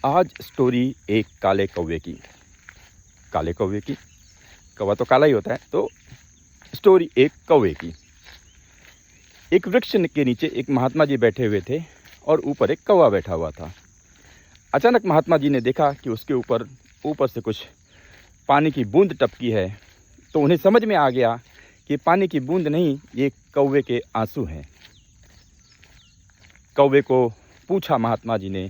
आज स्टोरी एक काले कौवे की। काले कौवे की, कौवा तो काला ही होता है। तो स्टोरी एक कौवे की। एक वृक्ष के नीचे एक महात्मा जी बैठे हुए थे और ऊपर एक कौवा बैठा हुआ था। अचानक महात्मा जी ने देखा कि उसके ऊपर से कुछ पानी की बूंद टपकी है। तो उन्हें समझ में आ गया कि पानी की बूंद नहीं, ये कौवे के आंसू हैं। कौवे को पूछा महात्मा जी ने,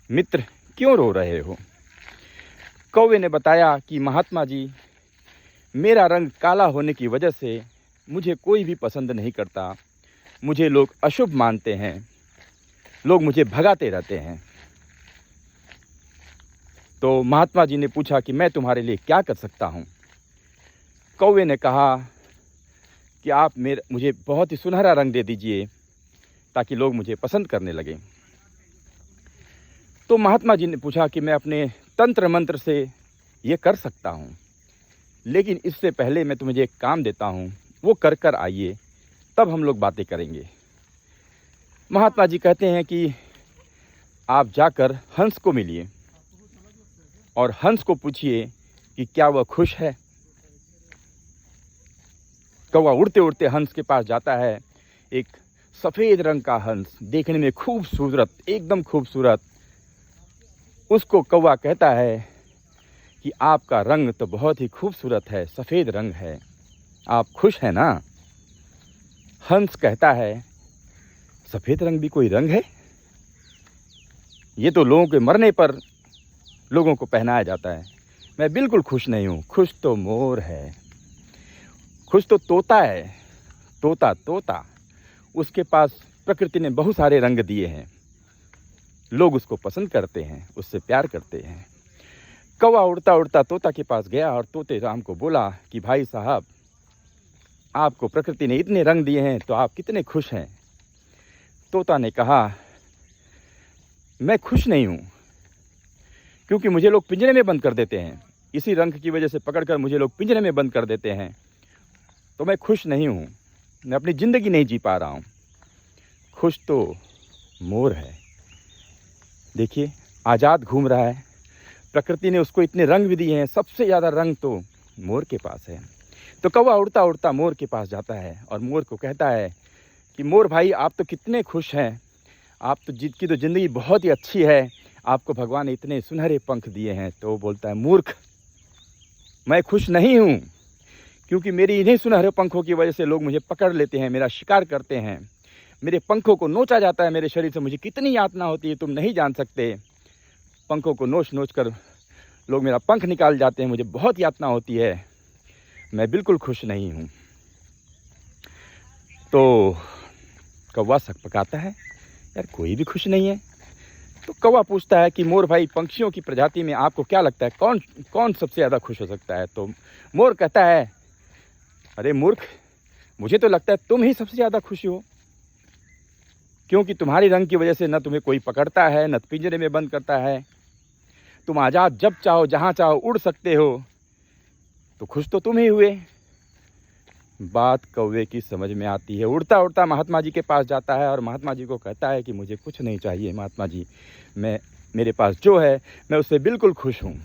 मित्र क्यों रो रहे हो? कौवे ने बताया कि महात्मा जी, मेरा रंग काला होने की वजह से मुझे कोई भी पसंद नहीं करता। मुझे लोग अशुभ मानते हैं, लोग मुझे भगाते रहते हैं। तो महात्मा जी ने पूछा कि मैं तुम्हारे लिए क्या कर सकता हूँ? कौवे ने कहा कि आप मुझे बहुत ही सुनहरा रंग दे दीजिए ताकि लोग मुझे पसंद करने लगें। तो महात्मा जी ने पूछा कि मैं अपने तंत्र मंत्र से ये कर सकता हूँ, लेकिन इससे पहले मैं तुम्हें एक काम देता हूँ, वो कर कर आइए, तब हम लोग बातें करेंगे। महात्मा जी कहते हैं कि आप जाकर हंस को मिलिए और हंस को पूछिए कि क्या वह खुश है। कौवा उड़ते उड़ते हंस के पास जाता है। एक सफ़ेद रंग का हंस, देखने में खूबसूरत, एकदम खूबसूरत। उसको कौवा कहता है कि आपका रंग तो बहुत ही खूबसूरत है, सफ़ेद रंग है, आप खुश हैं ना? हंस कहता है, सफ़ेद रंग भी कोई रंग है? ये तो लोगों के मरने पर लोगों को पहनाया जाता है। मैं बिल्कुल खुश नहीं हूँ। खुश तो मोर है, खुश तो तोता है। तोता उसके पास प्रकृति ने बहुत सारे रंग दिए हैं। लोग उसको पसंद करते हैं, उससे प्यार करते हैं। कौवा उड़ता उड़ता तोता के पास गया और तोते राम को बोला कि भाई साहब, आपको प्रकृति ने इतने रंग दिए हैं तो आप कितने खुश हैं? तोता ने कहा, मैं खुश नहीं हूँ, क्योंकि मुझे लोग पिंजरे में बंद कर देते हैं। इसी रंग की वजह से पकड़कर मुझे लोग पिंजरे में बंद कर देते हैं, तो मैं खुश नहीं हूँ। मैं अपनी ज़िंदगी नहीं जी पा रहा हूँ। खुश तो मोर है। देखिए, आज़ाद घूम रहा है। प्रकृति ने उसको इतने रंग भी दिए हैं, सबसे ज़्यादा रंग तो मोर के पास है। तो कौवा उड़ता उड़ता मोर के पास जाता है और मोर को कहता है कि मोर भाई, आप तो कितने खुश हैं, आप तो की तो ज़िंदगी बहुत ही अच्छी है, आपको भगवान ने इतने सुनहरे पंख दिए हैं। तो वो बोलता है, मूर्ख, मैं खुश नहीं हूँ, क्योंकि मेरी इन्हीं सुनहरे पंखों की वजह से लोग मुझे पकड़ लेते हैं, मेरा शिकार करते हैं। मेरे पंखों को नोचा जाता है, मेरे शरीर से मुझे कितनी यातना होती है तुम नहीं जान सकते। पंखों को नोच कर लोग मेरा पंख निकाल जाते हैं, मुझे बहुत यातना होती है। मैं बिल्कुल खुश नहीं हूँ। तो कौवा सकपकाता है, यार कोई भी खुश नहीं है। तो कौवा पूछता है कि मोर भाई, पंछियों की प्रजाति में आपको क्या लगता है, कौन सबसे ज़्यादा खुश हो सकता है? तो मोर कहता है, अरे मूर्ख, मुझे तो लगता है तुम ही सबसे ज़्यादा खुश हो, क्योंकि तुम्हारी रंग की वजह से न तुम्हें कोई पकड़ता है, न पिंजरे में बंद करता है। तुम आज़ाद जब चाहो जहाँ चाहो उड़ सकते हो, तो खुश तो तुम ही हुए। बात कौवे की समझ में आती है। उड़ता उड़ता महात्मा जी के पास जाता है और महात्मा जी को कहता है कि मुझे कुछ नहीं चाहिए महात्मा जी, मेरे पास जो है मैं उससे बिल्कुल खुश हूँ।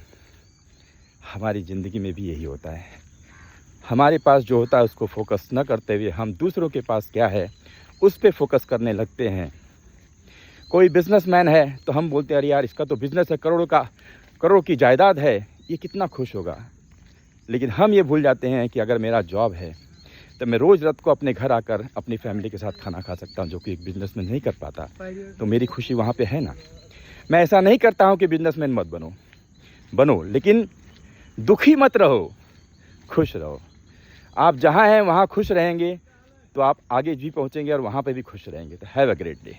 हमारी ज़िंदगी में भी यही होता है। हमारे पास जो होता है उसको फोकस न करते हुए हम दूसरों के पास क्या है उस पर फोकस करने लगते हैं। कोई बिजनेसमैन है तो हम बोलते हैं, अरे यार, इसका तो बिज़नेस है, करोड़ों की जायदाद है, ये कितना खुश होगा। लेकिन हम ये भूल जाते हैं कि अगर मेरा जॉब है तो मैं रोज़ रात को अपने घर आकर अपनी फैमिली के साथ खाना खा सकता हूँ, जो कि एक बिजनेसमैन नहीं कर पाता। तो मेरी खुशी वहाँ पे है ना। मैं ऐसा नहीं करता हूँ कि बिजनेसमैन मत बनो, लेकिन दुखी मत रहो, खुश रहो। आप जहाँ हैं वहाँ खुश रहेंगे तो आप आगे भी पहुँचेंगे और वहाँ पे भी खुश रहेंगे। तो हैव अ ग्रेट डे।